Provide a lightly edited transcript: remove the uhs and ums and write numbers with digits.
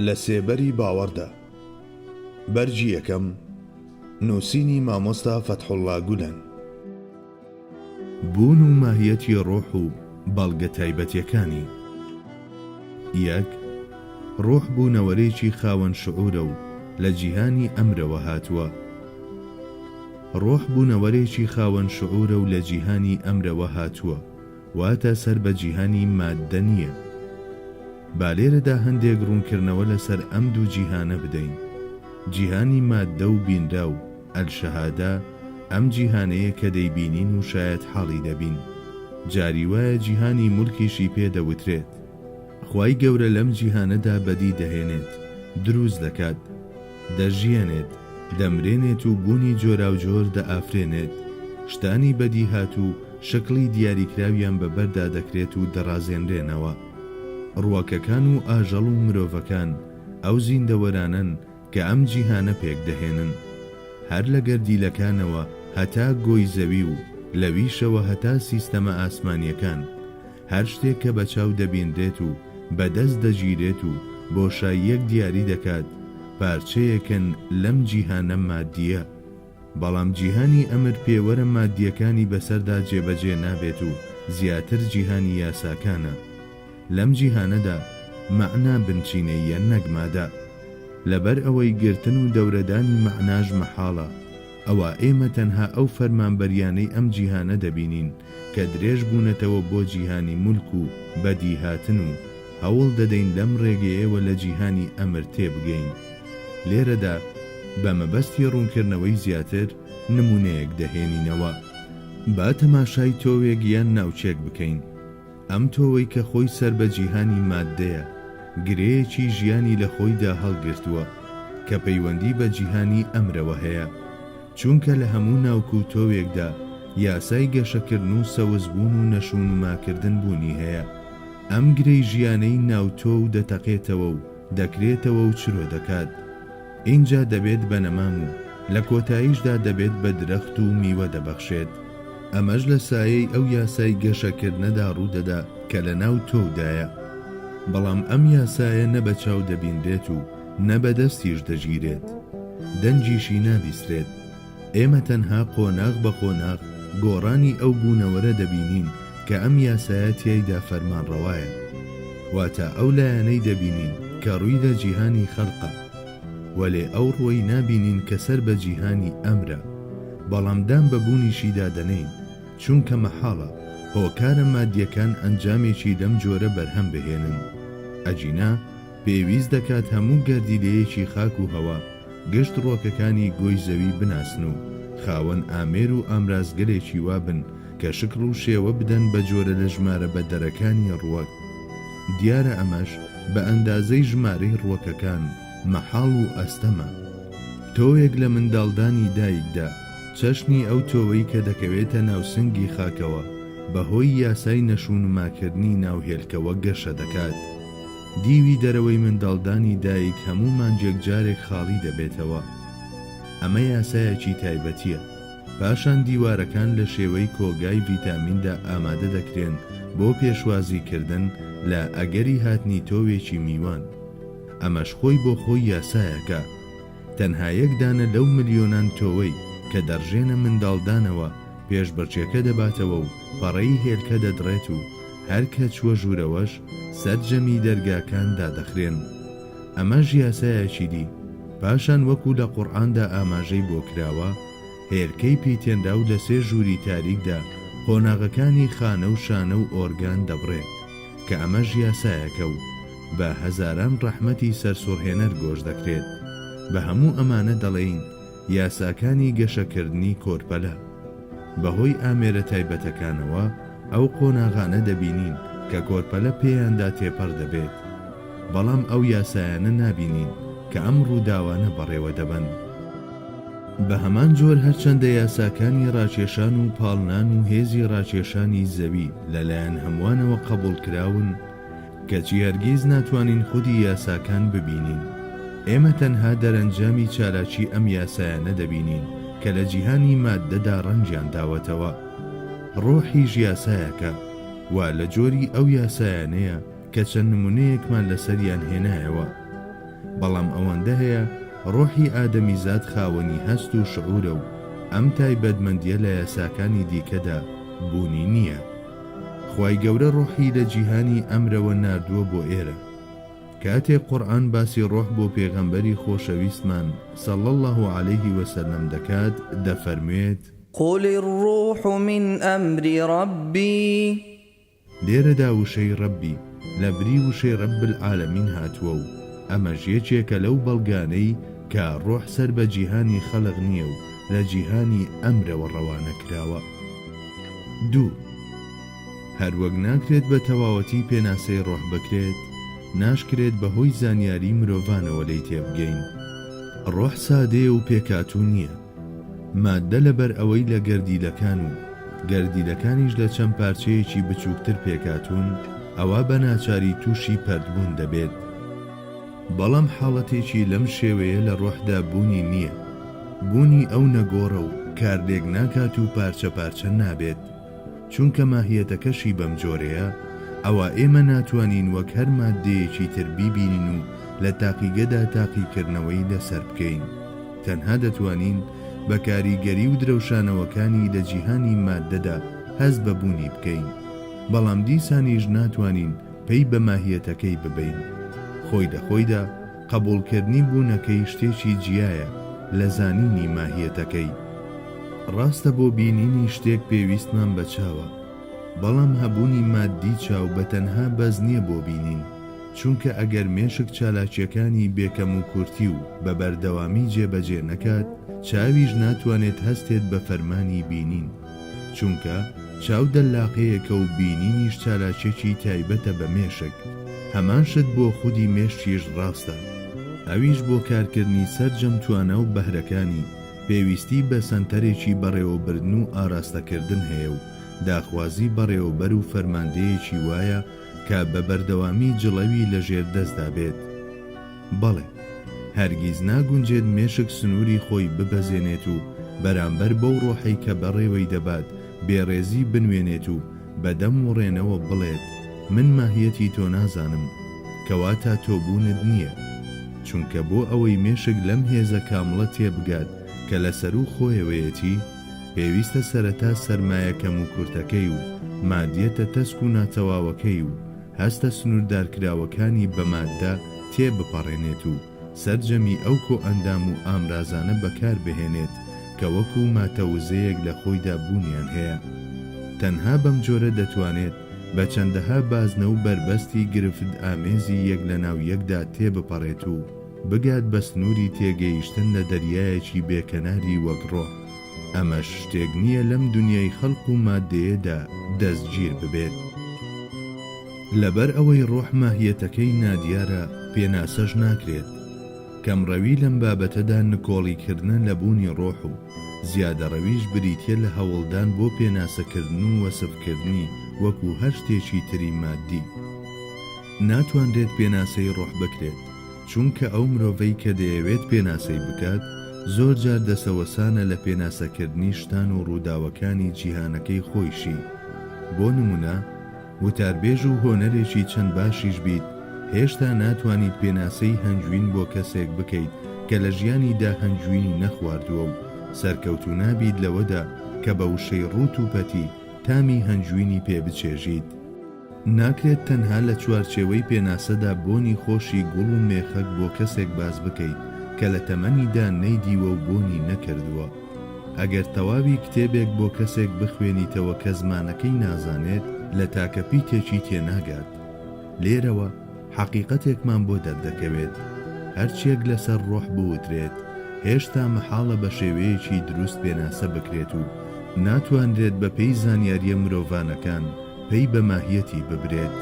لە سێبەری باوەڕدا. بەرجی یەکەم، نووسینی مامۆستا فەتحوڵڵا گولەن. بوون و ماهیەتی ڕۆح و بەڵگە تایبەتیەکانی. یەک، ڕۆح بوونەوەرێکی خاوەن شعورە و لە جیهانی ئەمرەوە هاتووە. ڕۆح بوونەوەرێکی خاوەن شعورە و لە جیهانی ئەمرەوە هاتووە، واتە سەر بە جیهانی ماددە نییە. با لێرەدا هەندێک ڕوونکردنەوە لەسەر ئەم دوو جیهانە بدەین. جیهانی ماددە و بینرا و ئەلشەهادە ئەم جیهانەیە کە دەیبینین و شاید حاڵی دەبین. جاری وایە جیهانی مولکیشی پێدەوترێت. خوای گەورە لەم جیهانەدا بەدی دەهێنێت، دروست دەکات، دەژیانێت، دەمرێنێت و بوونی جۆرا و جۆر دەئافرێنێت. شتانی بەدی هات و شکلی دیاریکراویان بەبەردا دەکرێت و دەڕازێنرێنەوە. ڕووەکەکان و ئاژەڵ و مرۆڤەکان ئەو زیندەوەرانن کە ئەم جیهانە پێک دەهێنن، هەر لە گەردیلەکانەوە هەتا گۆی زەوی و لەویشەوە هەتا سیستەمە ئاسمانیەکان. هەر شتێک کە بەچاو دەبیندرێت و بەدەست دەگیرێت و بۆشاییەک دیاری دەکات پارچەیەکن لەم جیهانە مادیە. بەڵام جیهانی ئەمر پێوەرە مادیەکانی بەسەردا جێبەجێ نابێت و زیاتر جیهانی یاساکانە. لەم جیهانەدا مەعنا بنچینەیە نەگمادا. لەبەر ئەوەی گرتن و دەورەدانی مەعناژ مەحاڵە، ئەوە ئێمە تەنها ئەو فەرمانبەریانەی ئەم جیهانە دەبینین کە درێژ بوونەتەوە بۆ جیهانی مولک و بەدی هاتن و هەوڵ دەدەین لەم ڕێگەیەوە لە جیهانی ئەمر تێبگەین. لێرەدا بە مەبەستی ڕوونکردنەوەی زیاتر نمونەیەک دەهێنینەوە. با تەماشای تۆوێک یان ناوچێک بکەین. ئەم تۆوەی کە خۆی سەر بە جیهانی ماددەیە، گرەیەکی ژیانی لە خۆیدا هەڵگرتووە کە پەیوەندی بە جیهانی ئەمرەوە هەیە، چونکە لە هەموو ناوکو تۆوێکدا یاسای گەشەکردن و سەوزبوون و نەشون و ماکردن بوونی هەیە. ئەم گرەی ژیانەی ناوتۆ و دەتەقێتەوە و دەکرێتەوە و چرۆ دەکات. اینجا دەبێت بە نەمام و لە کۆتاییشدا دەبێت بە درەخت و میوە دەبەخشێت. ئەمەش لە سایەی ئەو یاسای گەشەکردنەدا ڕوودەدا کە لە ناو تۆدایە. بەڵام ئەم یاسایە نە بەچاو دەبیندرێت و نە بەدەستیش دەژیرێت، دەنجیشی نابیسترێت. ئێمە تەنها قۆناغ بە قۆناغ گۆڕانی ئەو بوونەوەرە دەبینین کە ئەم یاسایە تیایدا فەرمانڕەوایە، واتە ئەو لایەنەی دەبینین کە ڕووی لە جیهانی خەڵقە، وەلێ ئەو ڕووی نابینین کە سەر بە جیهانی ئەمرە. بەڵام دام بە بوونیشیدا دەنین، چونکە مەحاڵە هۆکارە مادیەکان ئەنجامێکی لەم جۆرە بەرهەم بهێنن. ئەجینا پێویست دەکات هەموو گەردیلەیەکی خاک و هەوا گشت ڕۆکەکانی گۆی زەوی بناسن و خاوەن ئامێر و ئامرازگەرێکی وابن کە شکل و شێوە بدەن بە جۆرە لە ژمارە بەدەرەکانی ڕووەک. دیارە ئەمەش بە ئەندازەی ژمارەی ڕووەکەکان مەحاڵ و ئەستەمە. تۆوێک لە منداڵدانی دایکدا چەشنی ئەو تۆوەی کە دەکەوێتە ناوسنگی خاکەوە بەهۆی یاسای نەشون و ماکردنی ناوهێلکەوە گەشە دەکات. دیوی دەرەوەی منداڵدانی دایک هەموو مانجێک جارێک خاڵی دەبێتەوە. ئەمە یاسایەکی تایبەتیە. پاشان دیوارەکان لە شێوەی کۆگای ڤیتامیندا ئامادە دەکرێن بۆ پێشوازیکردن لە ئەگەری هاتنی تۆوێکی میوان. ئەمەش خۆی بۆ خۆی یاسایەکە. تەنها یەک دانە لەو ملیۆنان تۆوەی کە دەڕژێنە منداڵدانەوە پێشبڕکێکە دەباتەوە و پەڕەی هێلکە دەدڕێت و هەر کە چوە ژوورەوەش سەرجەمی دەرگاکان دادەخرێن. ئەمەش یاسایەکی دی. پاشان وەکو لە قورئاندا ئاماژەی بۆ کراوە، هێلکەی پێیتێنرا و لە سێ ژووری تاریکدا قۆناغەکانی خانە و شانە و ئۆرگان دەبڕێت کە ئەمەش یاسایەکە و بە هەزاران ڕەحمەتی سەرسوڕهێنەر گۆش دەکرێت. بە هەموو ئەمانە دەڵێین یاساکانی گەشەکردنی کۆرپەلە. بەهۆی ئامێرە تایبەتەکانەوە ئەو قۆناغانە دەبینین کە کۆرپەلە پێیاندا تێپەڕ دەبێت. بەڵام ئەو یاسایانە نابینین کە ئەم ڕووداوانە بەڕێوە دەبن. بە هەمان جۆر هەرچەندە یاساکانی ڕاکێشان و پاڵنان و هێزی ڕاکێشانی زەوی لەلایەن هەمووانەوە قبوڵ کراون، کەچی هەرگیز ناتوانین خودی یاساکان ببینین. ئێمە تەنها دەرەنجامی چالاکی ئەم یاسایانە دەبینین کە لە جیهانی ماددەدا ڕەنجیان داوەتەوە. ڕۆحیش یاسایەکە و لە جۆری ئەو یاسایانەیە کە چەند نمونەیەکمان لەسەریان هێنایەوە. بەڵام ئەوەندە هەیە ڕۆحی ئادەمیزاد خاوەنی هەست و شعورە و ئەم تایبەتمەندیە لە یاساکانی دیکەدا بوونی نییە. خوای گەورە ڕۆحی لە جیهانی ئەمرەوە ناردووە بۆ ئێرە. کاتێک قورئان باسی ڕۆح بۆ پێغەمبەری خۆشەویستمان صلی الله عليه وسلم دەکات دەفەرموێت قل الروح من أمر ربي لێرەدا وشەی ڕەبی لە بری وشەی ڕەب العالەمین هاتووە و ئەمەش یەکێکە لەو بەڵگانەی کە ڕۆح سەر بە جیهانی خەڵق نییە و لە جیهانی ئەمرەوە ڕەوانە کراوە. 2. هەروەک ناکرێت بە تەواوەتی پێناسەی ڕۆح بکرێت، ناشکرێت بەهۆی زانیاری مرۆڤانەوە لی تێبگەین. ڕۆح سادەیە و پێکاتوو نییە، مادە لەبەر ئەوەی لە گەردیلەکان و گەردیلەکانیش لە چەند پارچەیەکی بچووکتر پێکاتون، ئەوە بە ناچاری تووشی پەردبوون دەبێت. بەڵام حاڵەتێکی لەم شێوەیە لە ڕۆحدا بوونی نییە، بوونی ئەو نەگۆڕە و کارلێک ناکات و پارچە پارچە نابێت. چونکە ماهیەتەکەشی بەم جۆرەیە، ئەوە ئێمە ناتوانین وەک هەر مادەیەکی تر بیبینین و لە تاقیگەدا تاقیکردنەوەی لەسەر بکەین. تەنها دەتوانین بە کاریگەری و درەوشانەوەکانی لە جیهانی مادەدا هەست بە بوونی بکەین، بەڵام دیسانیش ناتوانین پێی بە ماهیەتەکەی ببین. خۆی دەخۆیدا قبولکردنی بوونەکەی شتێکی جیایە لە زانینی ماهیەتەکەی. ڕاستە بۆ بینینی شتێک پێویستمان بە چاوە، بەڵام هەبوونی مادی چاو بە تەنها بەز نییە بۆ بینین، چونکە ئەگەر مێشک چالاکیەکانی بێکەم و کورتی و بە بەردەوامی جێبەجێ نەکات، چاویش ناتوانێت هەستێت بە فەرمانی بینین، چونکە چاو دەلاقەیەکە و بینینیش چالاکیەکی تایبەتە بە مێشک. هەمان شت بۆ خودی مێشتیش ڕاستە، ئەویش بۆ کارکردنی سەرجەم توانە و بەهرەکانی پێویستی بە سەنتەرێکی بەڕێوەبردن و ئاراستەکردن هەیە و داخوازی بەڕێوەبەر و فەرماندەیەکی وایە کە بە بەردەوامی جڵەوی لە ژێر دەستدا بێت. بەڵێ، هەرگیز ناگونجێت مێشک سنووری خۆی ببەزێنێت و بەرامبەر بەو ڕۆحەی کە بەڕێوەی دەبات بێڕێزی بنوێنێت و بەدەم و ڕێنەوە بڵێت من ماهیەتی تۆ نازانم، کەواتە تۆبوونت نییە. چونکە بۆ ئەوەی مێشک لەم هێزە کامڵە تێبگات کە لەسەر و خۆیەوەیەتی، پێویستە سەرەتا سەرمایەکەم و کورتەکەی و مادیەتە تەسک و ناتەواوەکەی و هەستە سنووردارکراوەکانی بە مادە تێبپەڕێنێت و سەرجەمی ئەو کۆ ئەندام و ئامرازانە بەکار بهێنێت کە وەکو ماتەوزەیەک لە خۆیدا بوونیان هەیە. تەنها بەم جۆرە دەتوانێت بە چەندەها بازنە و بربەستی گرفت ئامێزی یەک لە ناو یەکدا تێبپەڕێت و بگات بە سنووری تێگەیشتن لە دەریایەکی بێکەناری وەک ڕۆح. ئەمەش شتێک نییە لەم دنیای خەڵق و مادەیەدا دەستگیر ببێت. لەبەر ئەوەی ڕۆح ماهیەتەکەی نادیارە، پێناسەش ناکرێت. کەمڕەوی لەم بابەتەدا نکۆڵیکردنە لە بوونی ڕۆح و زیادەڕەویش بریتیە لە هەوڵدان بۆ پێناسەکردن و وەسفکردنی وەکو هەر شتێکی تری مادی. ناتوانرێت پێناسەی ڕۆح بکرێت، چونکە ئەو مرۆڤەی کە دەیەوێت پێناسەی بکات زۆر جار دەسەوەسانە لە پێناسەکردنی شتان و ڕووداوەکانی جیهانەکەی خۆیشی. بۆ نمونە، وتاربێژ و هۆنەرێکی چەند باشیش بیت، هێشتا ناتوانیت پێناسەی هەنجوین بۆ کەسێک بکەیت کە لە ژیانیدا هەنجوینی نەخواردووە و سەرکەوتو نابیت لەوەدا کە بە وشەی ڕوت و پەتی تامی هەنجوینی پێ بچێژیت. ناکرێت تەنها لە چوارچێوەی پێناسەدا بۆنی خۆشی گوڵ و مێخەک بۆ کەسێک باز بکەیت کە لە تەمەنیدا نەیدیوە و بۆنی نەکردووە. ئەگەر تەواوی کتێبێک بۆ کەسێک بخوێنیتەوە کە زمانەکەی نازانێت، لە تاکەپیتێکی تێناگات. لێرەوە حەقیقەتێکمان بۆ دەردەکەوێت. هەرچێک لەسەر ڕۆح بوترێت، هێشتا مەحاڵە بە شێوەیەکی دروست پێناسە بکرێت و ناتوانرێت بە پێی زانیاریە مرۆڤانەکان پێی بە ماهیەتی ببرێت.